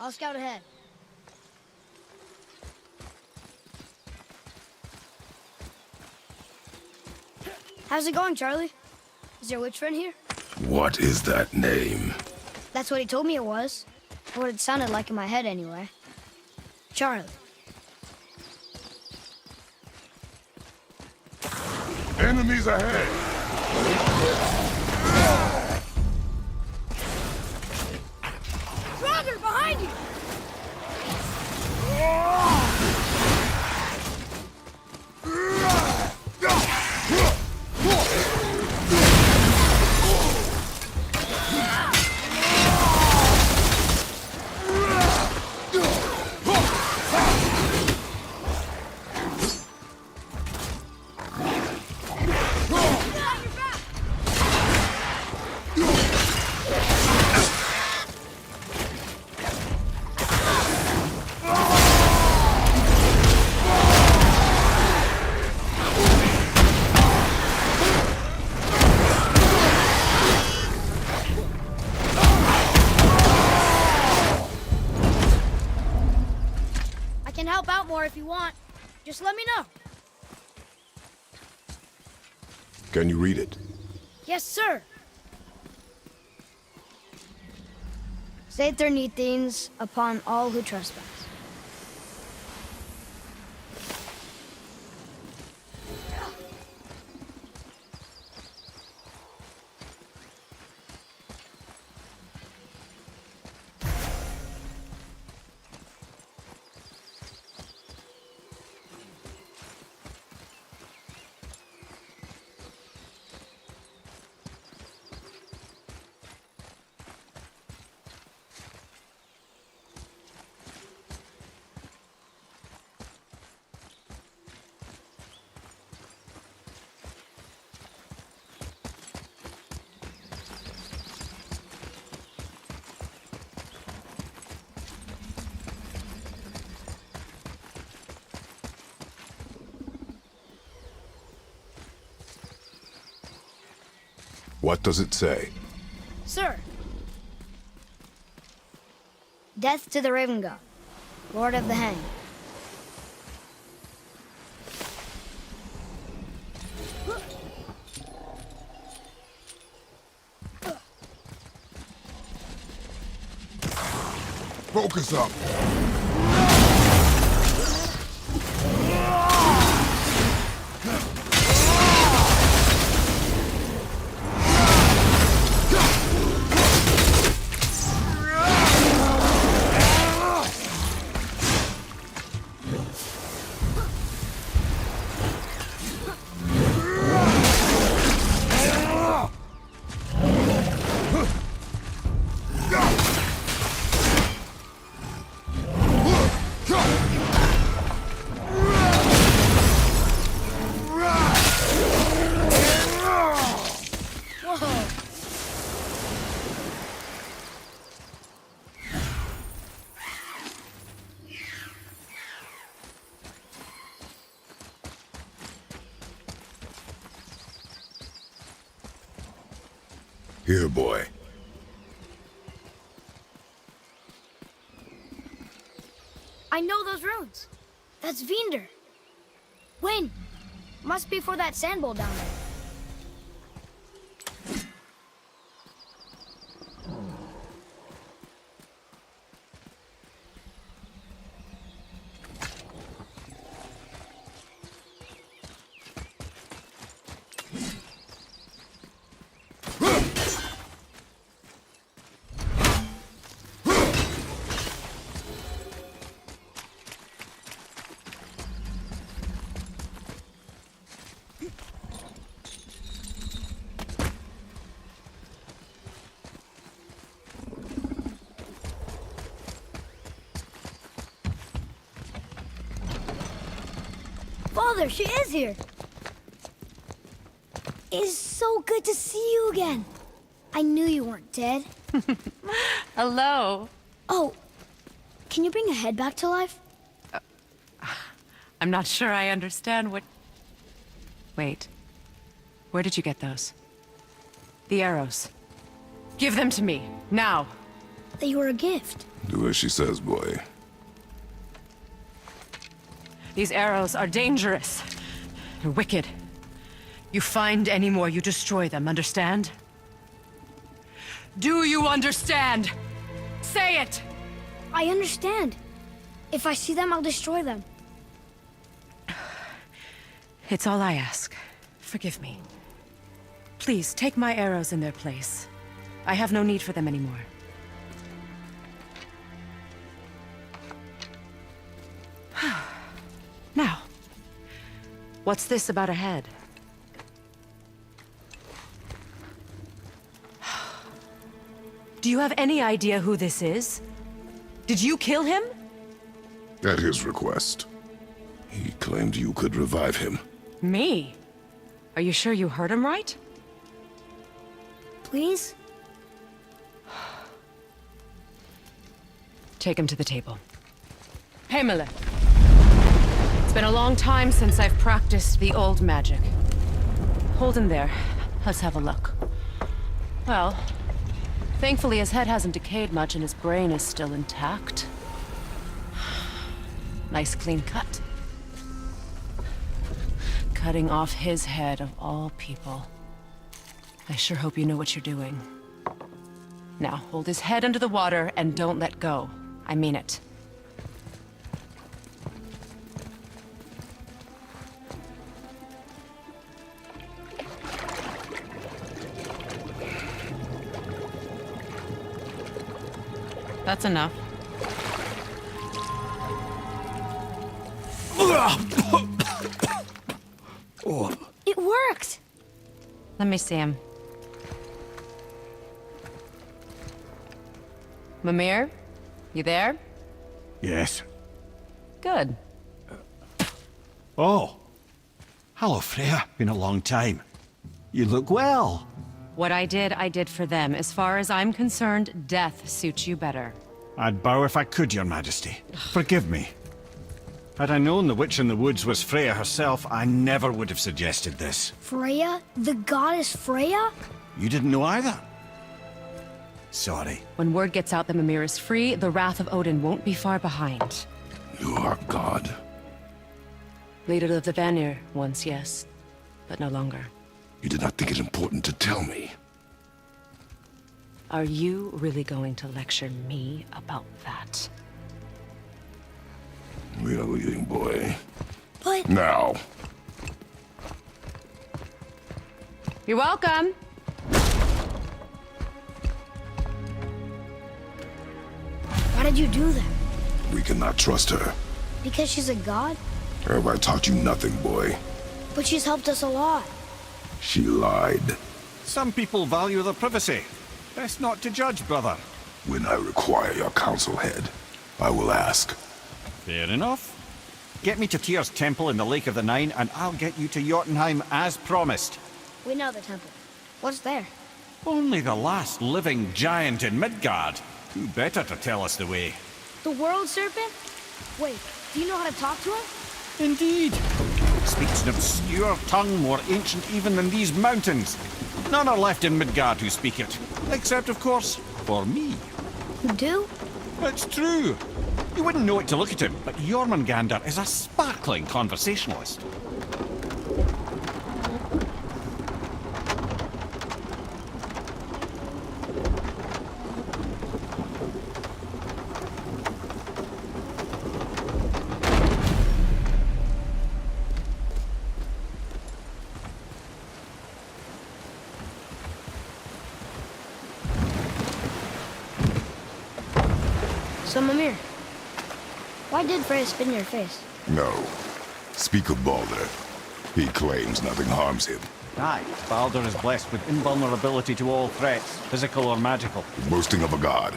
I'll scout ahead. How's it going, Charlie? Is your witch friend here? What is that name? That's what he told me it was. Or what it sounded like in my head, anyway. Charlie. Enemies ahead! Brother, behind you! I can help out more if you want. Just let me know. Can you read it? Yes, sir. Saith Neathines upon all who trespass. What does it say? Sir. Death to the Raven God, Lord of the Hang. Focus up! Here, boy. I know those runes. That's Vinder. When? Must be for that sand bowl down there. Father, she is here. It's so good to see you again. I knew you weren't dead. Hello. Oh, can you bring a head back to life? I'm not sure I understand what... Wait. Where did you get those? The arrows. Give them to me, now. that you were a gift. Do as she says, boy. These arrows are dangerous. They're wicked. You find any more, you destroy them, understand? Do you understand? Say it! I understand. If I see them, I'll destroy them. It's all I ask. Forgive me. Please, take my arrows in their place. I have no need for them anymore. Now, what's this about a head? Do you have any idea who this is? Did you kill him? At his request. He claimed you could revive him. Me? Are you sure you heard him right? Please? Take him to the table. Pamela. It's been a long time since I've practiced the old magic. Hold him there. Let's have a look. Well, thankfully his head hasn't decayed much and his brain is still intact. Nice clean cut. Cutting off his head of all people. I sure hope you know what you're doing. Now, hold his head under the water and don't let go. I mean it. That's enough. It worked! Let me see him. Mimir? You there? Yes. Good. Oh. Hello, Freya. Been a long time. You look well. What I did for them. As far as I'm concerned, death suits you better. I'd bow if I could, Your Majesty. Forgive me. Had I known the witch in the woods was Freya herself, I never would have suggested this. Freya? The goddess Freya? You didn't know either? Sorry. When word gets out that Mimir is free, the wrath of Odin won't be far behind. You are God. Leader of the Vanir, once yes, but no longer. You did not think it important to tell me. Are you really going to lecture me about that? We are leaving, boy. But... Now. You're welcome. Why did you do that? We cannot trust her. Because she's a god? Have I taught you nothing, boy? But she's helped us a lot. She lied. Some people value their privacy. Best not to judge, brother. When I require your council head, I will ask. Fair enough. Get me to Tyr's temple in the Lake of the Nine, and I'll get you to Jotunheim as promised. We know the temple. What's there? Only the last living giant in Midgard. Who better to tell us the way? The world serpent? Wait, do you know how to talk to him? Indeed. Speaks an obscure tongue more ancient even than these mountains. None are left in Midgard who speak it. Except, of course, for me. You do? It's true. You wouldn't know it to look at him, but Jormungandr is a sparkling conversationalist. So, Mimir, why did Freya spit in your face? No. Speak of Balder. He claims nothing harms him. Aye, Baldur is blessed with invulnerability to all threats, physical or magical. Boasting of a god.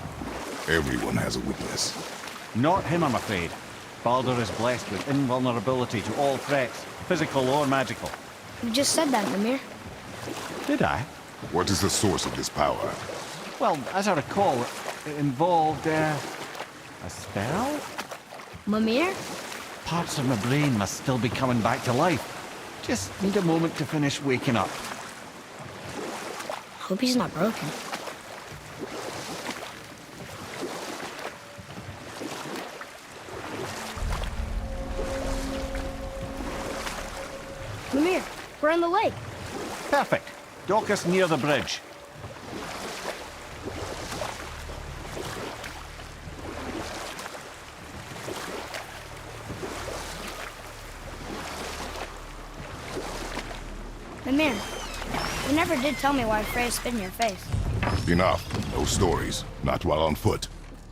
Everyone has a weakness. Not him, I'm afraid. Baldur is blessed with invulnerability to all threats, physical or magical. You just said that, Mimir. Did I? What is the source of this power? Well, as I recall, it involved, a spell? Mimir? Parts of my brain must still be coming back to life. Just need a moment to finish waking up. Hope he's not broken. we're in the lake. Perfect. Dock us near the bridge. Mimir, you never did tell me why Freya spit in your face. Enough. No stories. Not while on foot.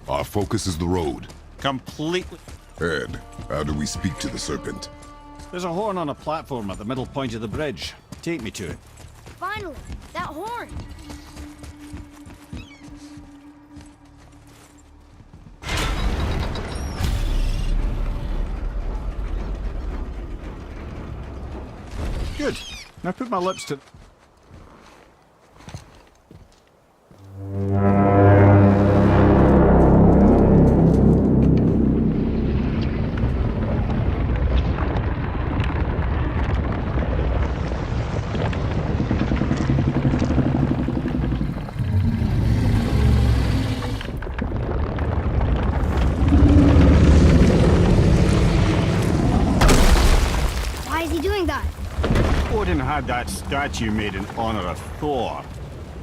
Our focus is the road. Completely. Ed, how do we speak to the serpent? There's a horn on a platform at the middle point of the bridge. Take me to it. Finally, that horn. Good. Now put my lips to... Why is he doing that? Odin had that statue made in honor of Thor.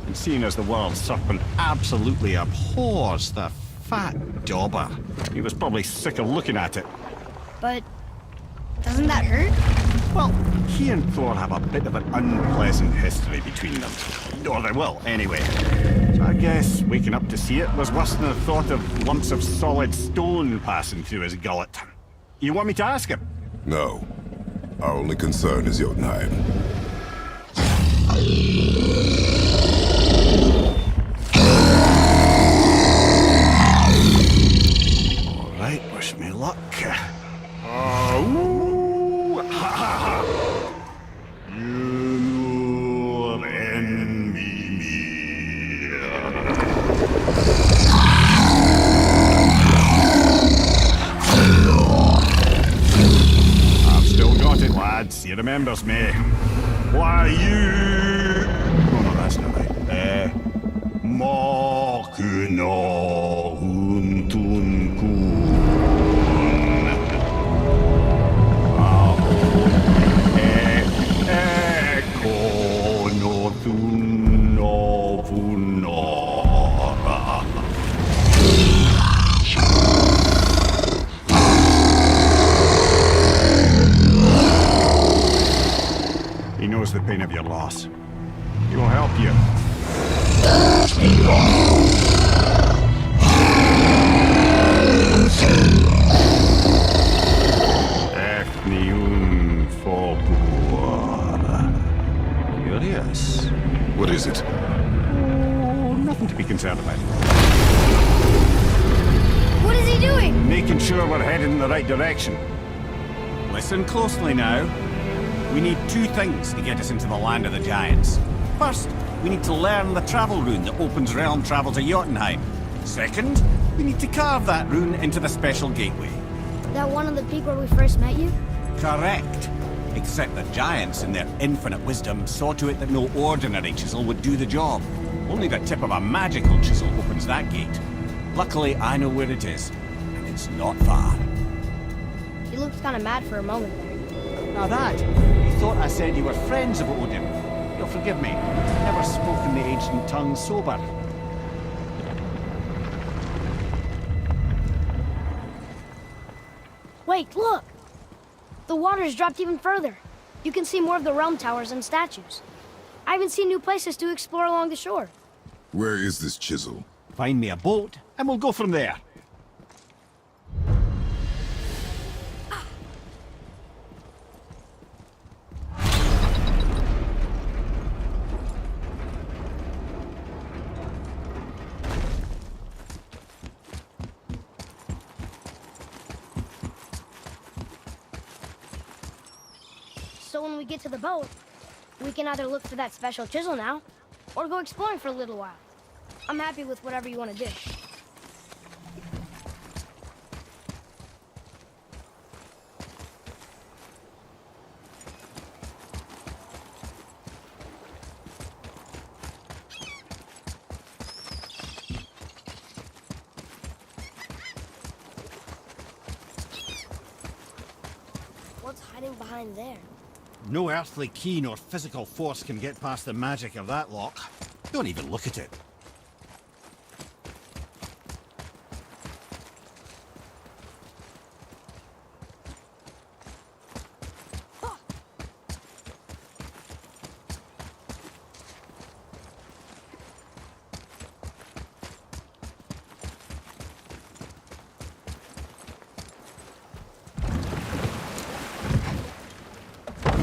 And seeing as the world serpent absolutely abhors the fat dauber, he was probably sick of looking at it. But doesn't that hurt? Well, he and Thor have a bit of an unpleasant history between them. Or they will, anyway. So I guess waking up to see it was worse than the thought of lumps of solid stone passing through his gullet. You want me to ask him? No. Our only concern is Jotunheim. All right, wish me luck. Ooh, ha, ha, ha. You envy me. I've still got it, lads. He remembers me. Why you... Oh, no, that's not right. Makuna huntun kun. He knows the pain of your loss. He will help you. Curious. What is it? Oh, nothing to be concerned about. What is he doing? Making sure we're headed in the right direction. Listen closely now. We need two things to get us into the land of the giants. First, we need to learn the travel rune that opens realm travel to Jotunheim. Second, we need to carve that rune into the special gateway. That one on the peak where we first met you? Correct. Except the giants, in their infinite wisdom, saw to it that no ordinary chisel would do the job. Only the tip of a magical chisel opens that gate. Luckily, I know where it is, and it's not far. He looked kind of mad for a moment there. Now that, you thought I said you were friends of Odin. You'll forgive me. Never spoken the ancient tongue sober. Wait, look! The water's dropped even further. You can see more of the realm towers and statues. I even see new places to explore along the shore. Where is this chisel? Find me a boat, and we'll go from there. So when we get to the boat, we can either look for that special chisel now, or go exploring for a little while. I'm happy with whatever you want to do. What's hiding behind there? No earthly key nor physical force can get past the magic of that lock. Don't even look at it.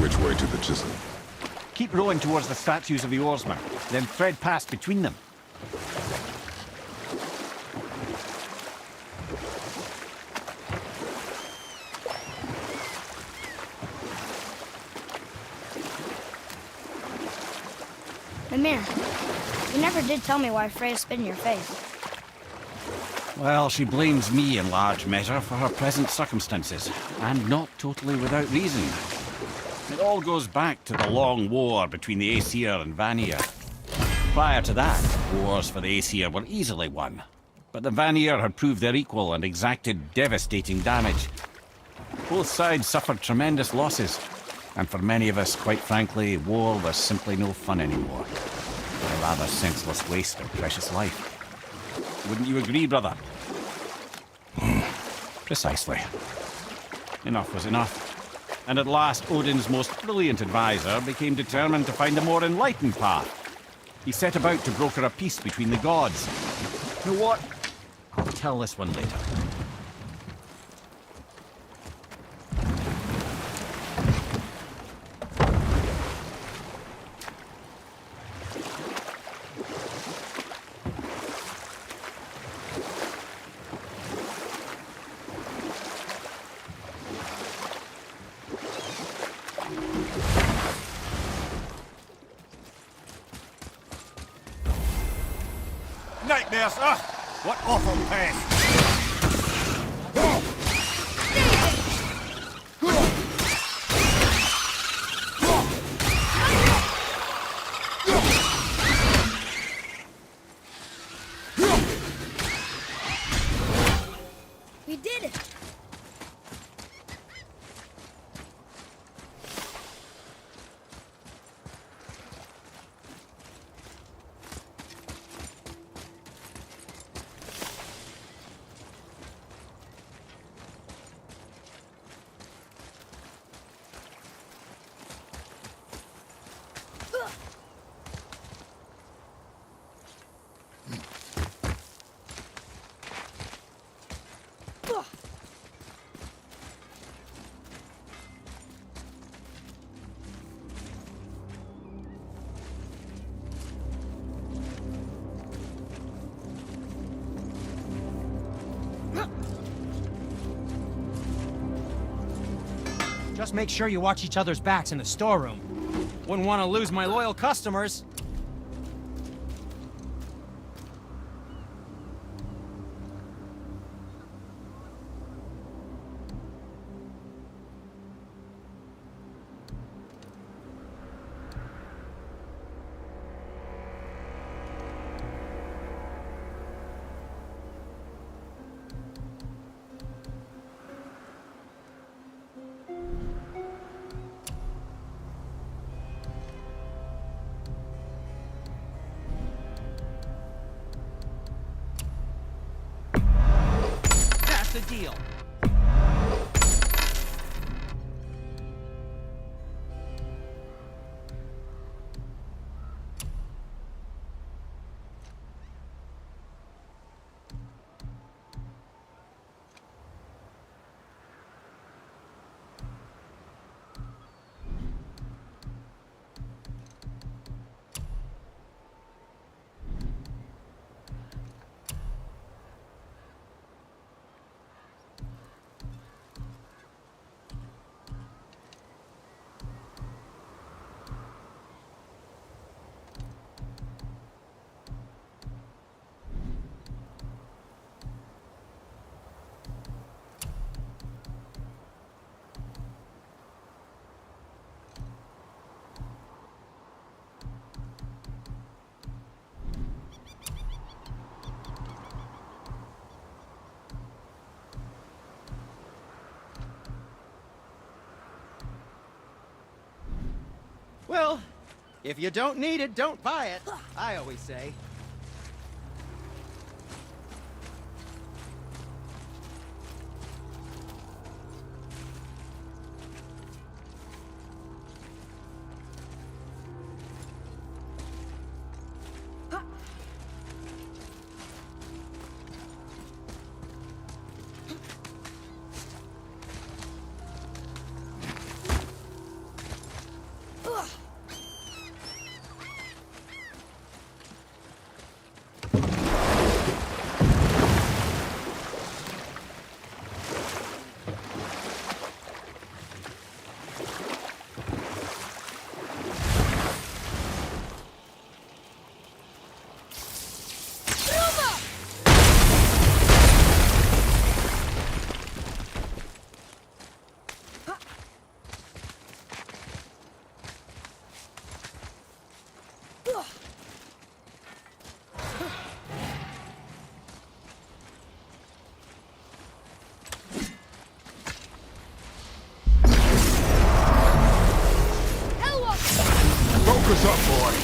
Which way to the chisel? Keep rowing towards the statues of the oarsmen, then thread past between them. Mimir, you never did tell me why Freya spit in your face. Well, she blames me in large measure for her present circumstances, and not totally without reason. It all goes back to the long war between the Aesir and Vanir. Prior to that, wars for the Aesir were easily won, but the Vanir had proved their equal and exacted devastating damage. Both sides suffered tremendous losses, and for many of us, quite frankly, war was simply no fun anymore. A rather senseless waste of precious life. Wouldn't you agree, brother? Precisely. Enough was enough. And at last, Odin's most brilliant advisor became determined to find a more enlightened path. He set about to broker a peace between the gods. You know what? I'll tell this one later. Nightmares! Ugh! What awful pain! We did it! Just make sure you watch each other's backs in the storeroom. Wouldn't want to lose my loyal customers. That's the deal. Well, if you don't need it, don't buy it, I always say. Focus up, boy.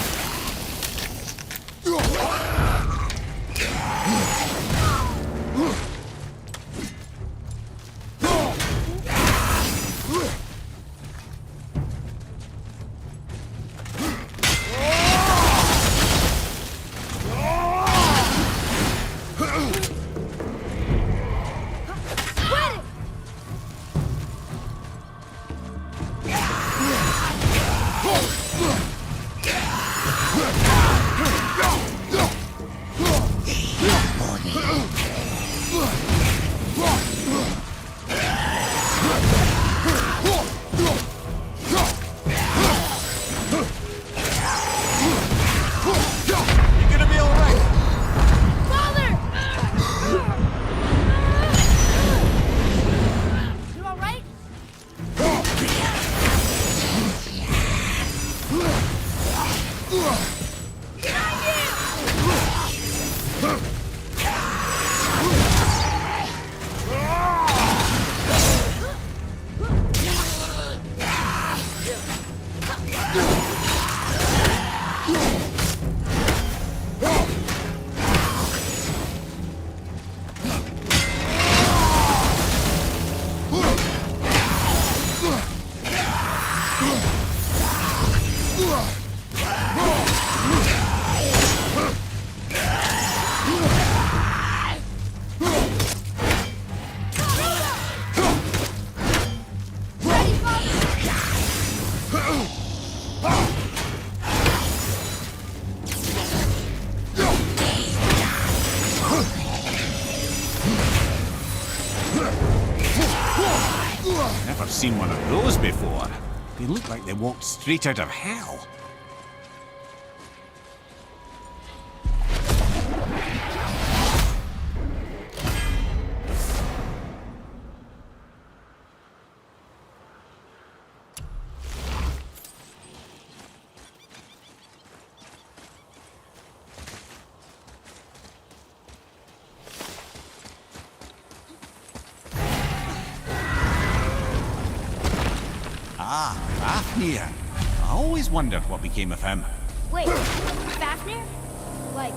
Never seen one of those before. They look like they walked straight out of hell. Ah, Fafnir. I always wondered what became of him. Wait, Fafnir? Like,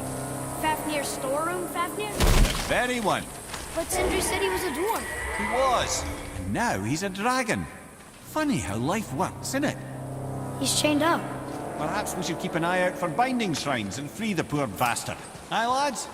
Fafnir's storeroom Fafnir? The very one. But Sindri said he was a dwarf. He was. And now he's a dragon. Funny how life works, isn't it? He's chained up. Perhaps we should keep an eye out for binding shrines and free the poor bastard. Aye, lads?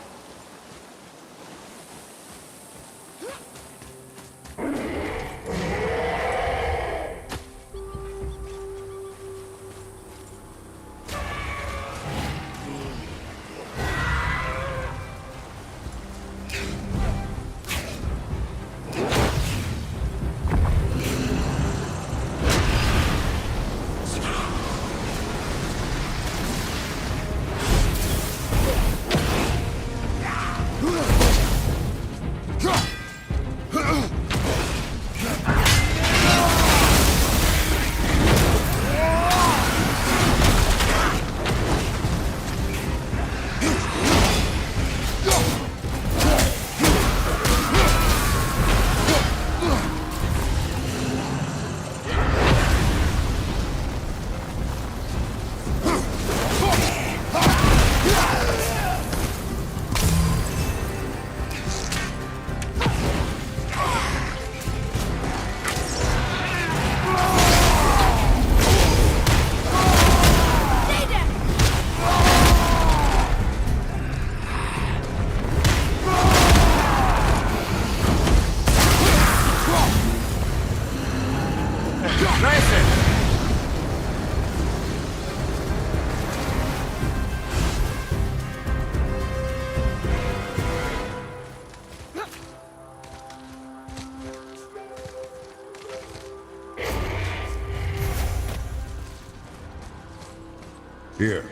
Here.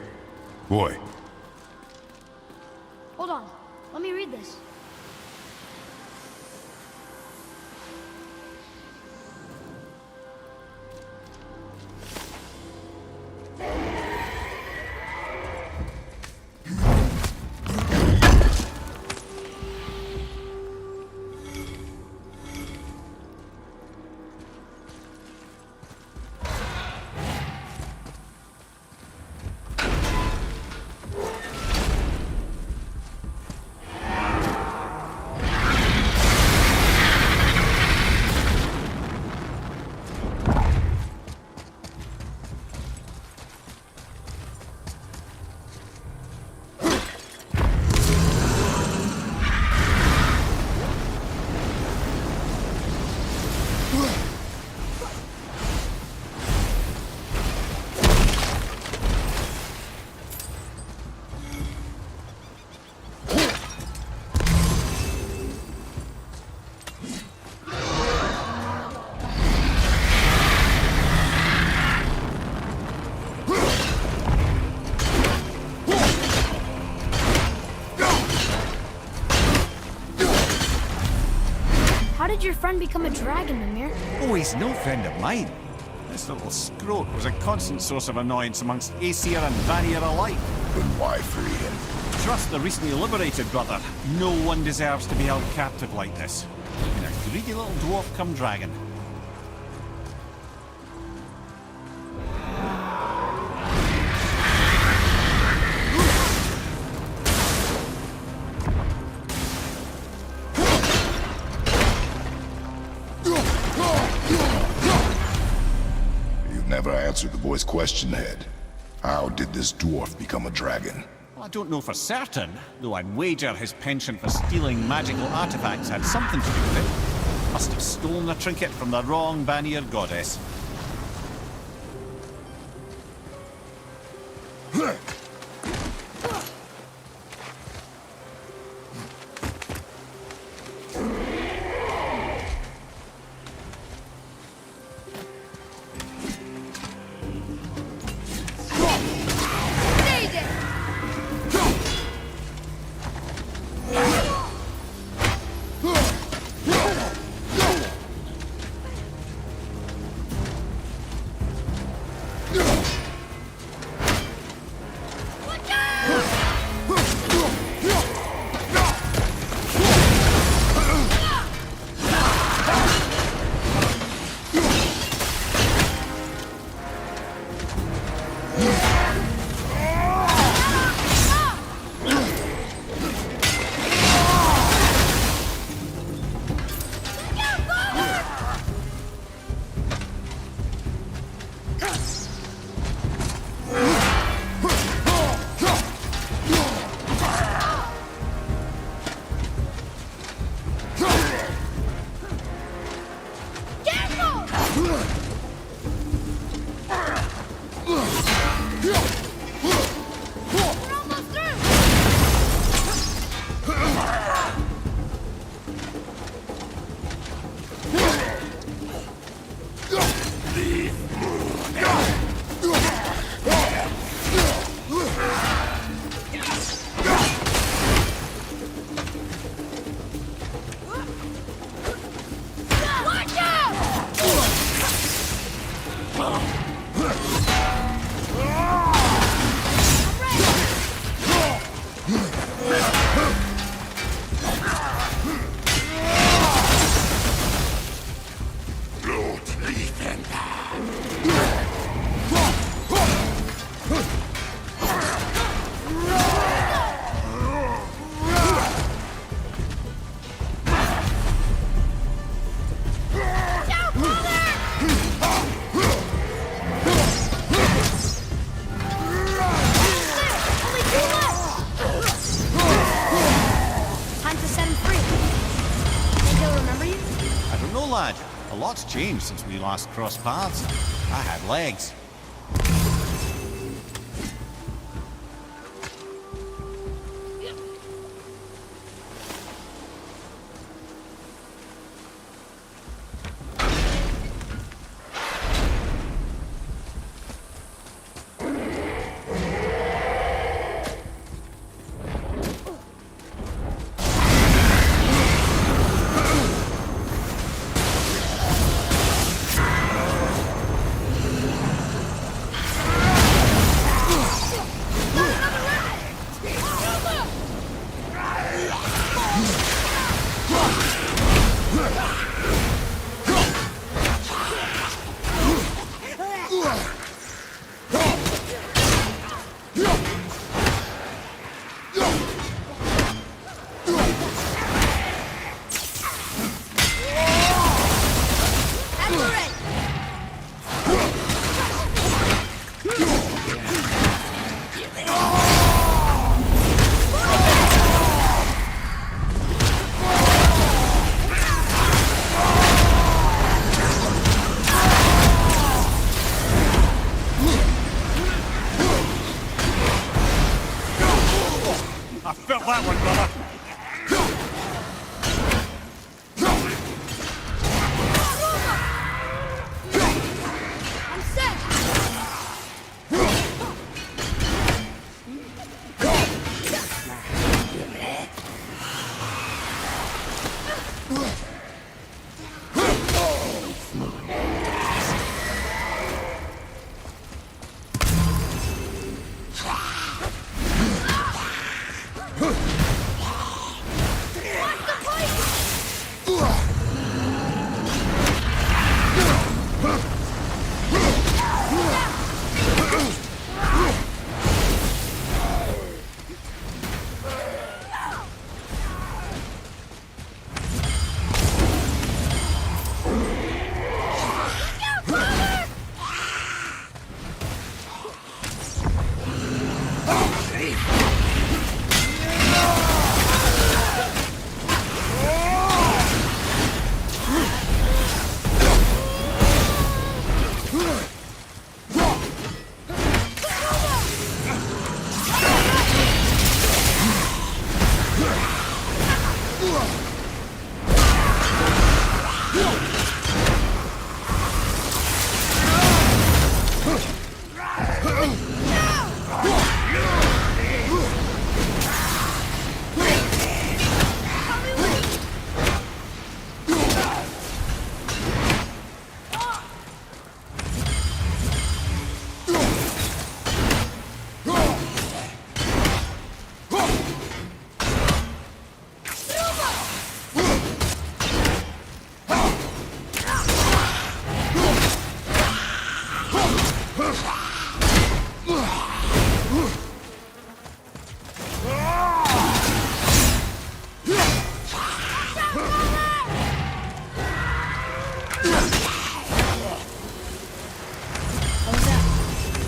Boy. Hold on. Let me read this. How did your friend become a dragon, Mimir? Oh, he's no friend of mine. This little scrote was a constant source of annoyance amongst Aesir and Vanir alike. Then why free him? Trust the recently liberated brother. No one deserves to be held captive like this. And a greedy little dwarf come dragon. You've never answered the boy's question, Head. How did this dwarf become a dragon? Well, I don't know for certain, though I'd wager his penchant for stealing magical artifacts had something to do with it. Must have stolen a trinket from the wrong Vanir goddess. A lot's changed since we last crossed paths. I had legs. I felt that one, brother. I'm set!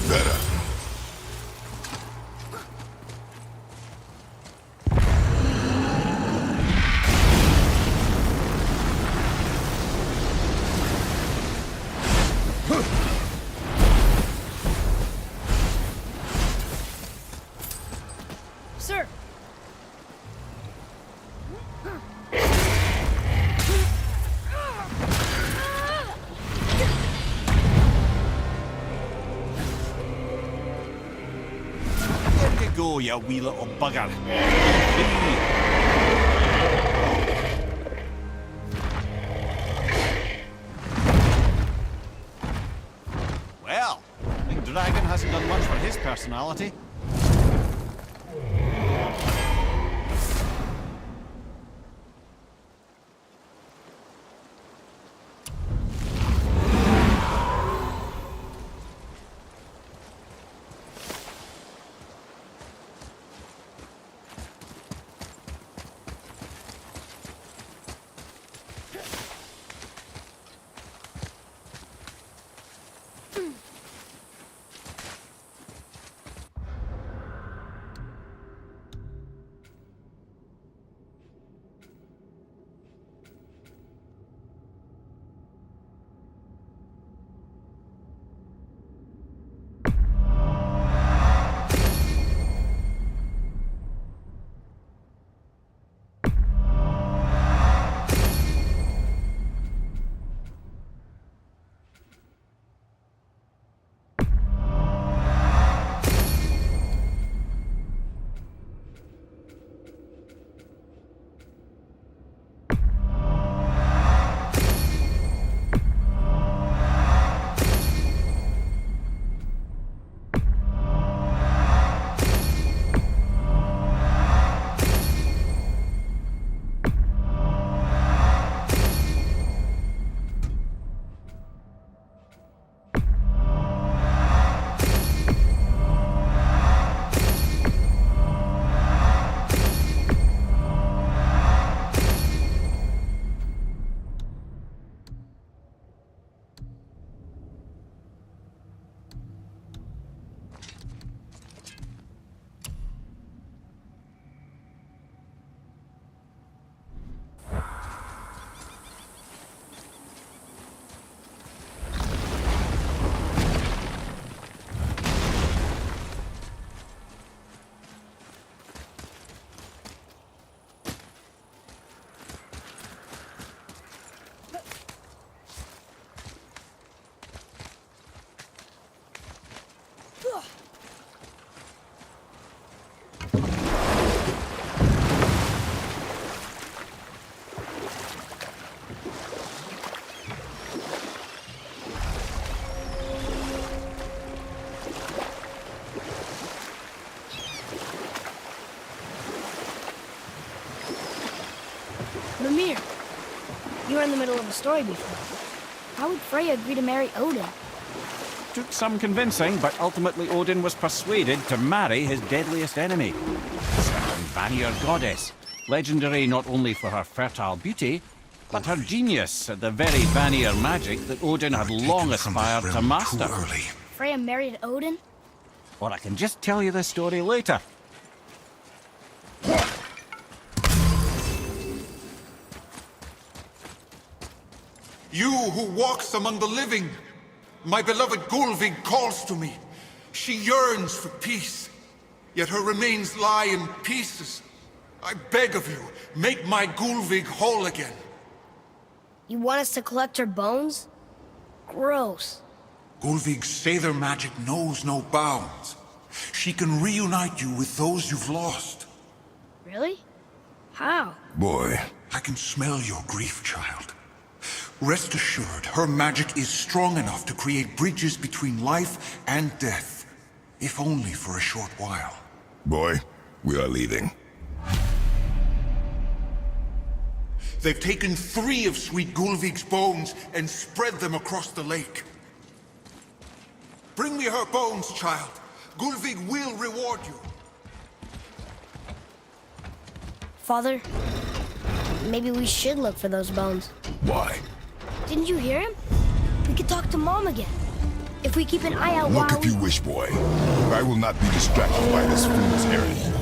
Better. Sir! There you go, you wee little bugger. Well, Big Dragon hasn't done much for his personality. weird. You were in the middle of a story before. How would Freya agree to marry Odin? Took some convincing, but ultimately Odin was persuaded to marry his deadliest enemy, certain Vanir goddess, legendary not only for her fertile beauty, but her genius at the very Vanir magic that Odin had long aspired to master. Freya married Odin? Or I can just tell you this story later. You who walks among the living, my beloved Gulvig calls to me. She yearns for peace, yet her remains lie in pieces. I beg of you, make my Gulvig whole again. You want us to collect her bones? Gross. Gulvig's Sather magic knows no bounds. She can reunite you with those you've lost. Really? How? Boy. I can smell your grief, child. Rest assured, her magic is strong enough to create bridges between life and death, if only for a short while. Boy, we are leaving. They've taken 3 of sweet Gulvig's bones and spread them across the lake. Bring me her bones, child. Gulvig will reward you. Father, maybe we should look for those bones. Why? Didn't you hear him? We could talk to Mom again. If we keep an eye out Look while if you wish, boy. I will not be distracted by this fool's errand.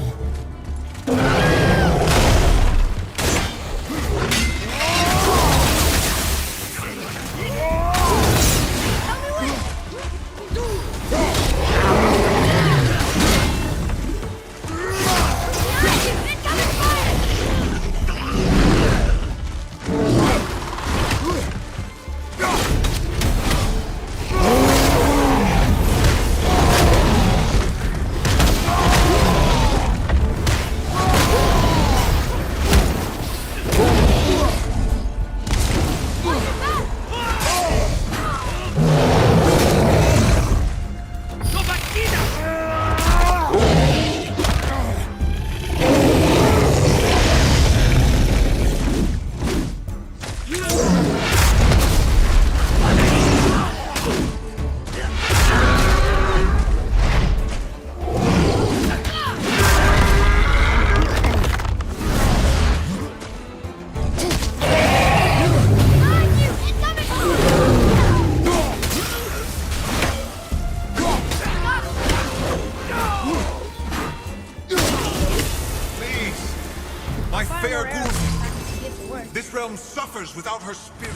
This realm suffers without her spirit.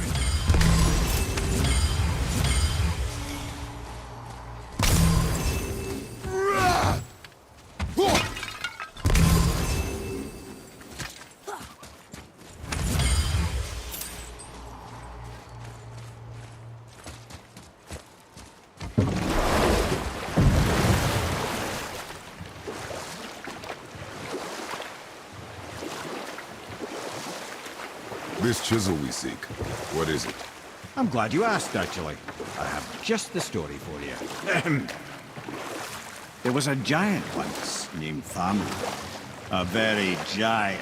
This chisel we seek, what is it? I'm glad you asked, actually. I have just the story for you. There was a giant once named Thamu. A very giant,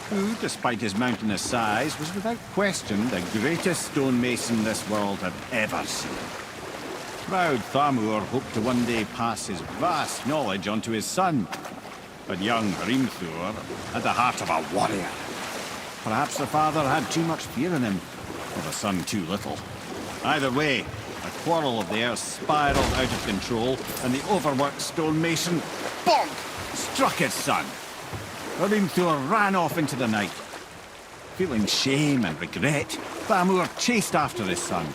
who, despite his mountainous size, was without question the greatest stonemason this world had ever seen. Proud Thamur hoped to one day pass his vast knowledge on to his son. But young Hrimthur had the heart of a warrior. Perhaps the father had too much fear in him, or the son too little. Either way, a quarrel of theirs spiraled out of control, and the overworked stonemason, bonk, struck his son. Hrimthur ran off into the night. Feeling shame and regret, Thamur chased after his son,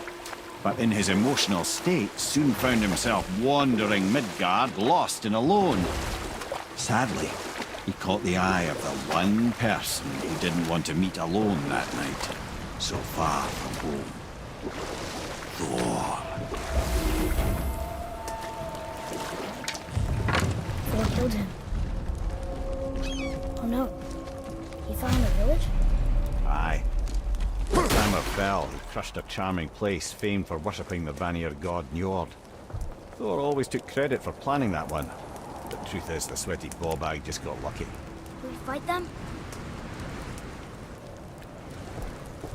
but in his emotional state soon found himself wandering Midgard, lost and alone. Sadly, he caught the eye of the one person he didn't want to meet alone that night, so far from home. Thor. Thor killed him. Oh no. He fell in the village? Aye. The hammer fell. He crushed a charming place famed for worshipping the Vanir god Njord. Thor always took credit for planning that one. The truth is, the sweaty ball bag just got lucky. Will we fight them?